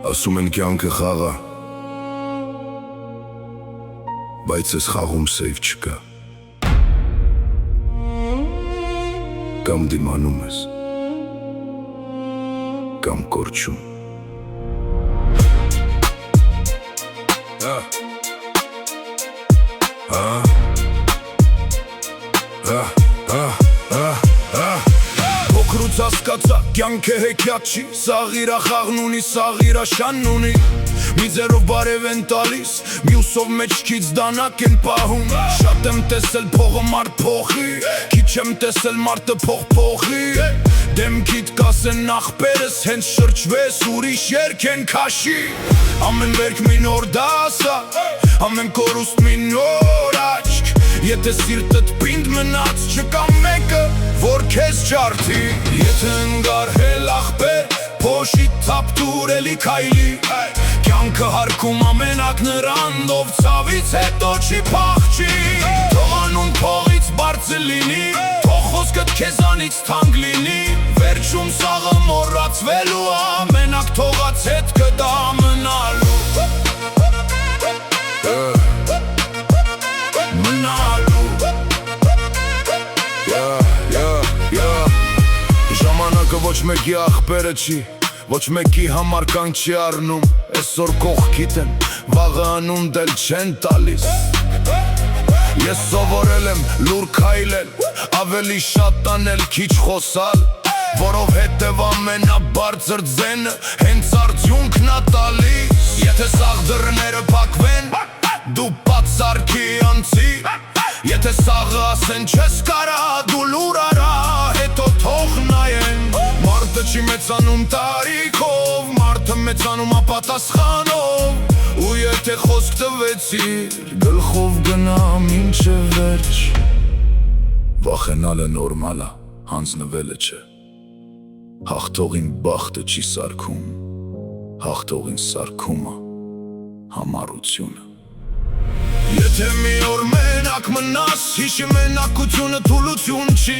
Ասում են կյանքը խաղ է, բայց այս խաղում սեյվ չկա։ Կամ դիմանում ես, կամ կորչում։ Փոքրուց հասկացա, կյանքը հեքիաթ չի, սաղ իրա խաղն ունի, սաղ իրա շանն ունի։ Մի ձերով բարև են տալիս, մյուսով մեջքից դանակ են պահում։ Շատ եմ տեսել փողը մարդ փոխի, քիչ եմ տեսել մարդը փող փոխի։ Դեմքիդ կասեն ախպերս, հենց շրջվես ուրիշ երկ են քաշի։ Ամեն վերք մի նոր դաս է, ամեն կորուստ մի նոր աչք։ Եթե սիրտդ պինդ մնաց, չկա մեկը, որ քեզ ջարդի։ Եթե ընկարհել ախպեր, փոշի թափտուր էլի քայլի։ Կյանքը հարկում ամենակ նրան, ով ցավից հետո չի փախչի։ Թող անուն փողից բարձր լինի, թող խոսքդ քեզանից թանկ լինի։ Վերջում սաղը մոռացվելու, ամենակ թողած հետքը դա մնալու։ Ժամանակը ոչ մեկի ախպերը չի, ոչ մեկի համար կան չի առնում։ Այսօր կողքիդ են, վաղը անուն դել չեն տալիս։ Ես սովորել եմ լուր քայլել, ավելի շատ անել, քիչ խոսալ, որովհետև ամենաբարձր ձենը հենց արդյունքն ա տալիս։ Եթե սաղ դռները փակվեն, դու բացարքի անցի։ Եթե սաղը ասեն չես կարա, դու լուր արա, հետո թող նայեն։ Մարդը չի մեծանում տարիքով, մարդը մեծանում ապատասխանով։ Ու եթե խոսք տվեցիր, գլխով գնամ մինչև վերջ։ Վախենալը նորմալ է, հանձնվելը չէ։ Հաղթողին բախտը չի սարքում, հաղթողին սարքում է համառությունը։ Եթե մի օր մենակ մնաս, հիշի մենակությունը թուլություն չի։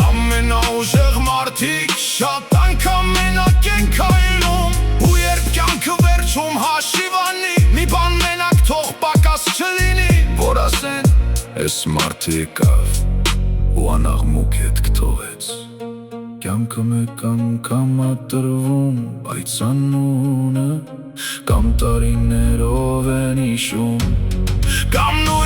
Ամենաուժեղ մարդիկ շատ անգամ մենակ են քայլում։ Ու երբ կյանքը վերջում հաշիվ անի, մի բան մենակ թող պակաս չլինի, որ ասեն էս մարդը եկավ ու անաղմուկ հետ կթողեց։ Կյանքը մեկ անգամ ա տրվում, բայց անունը կամ տարիներով են հիշում։ Կամ նույն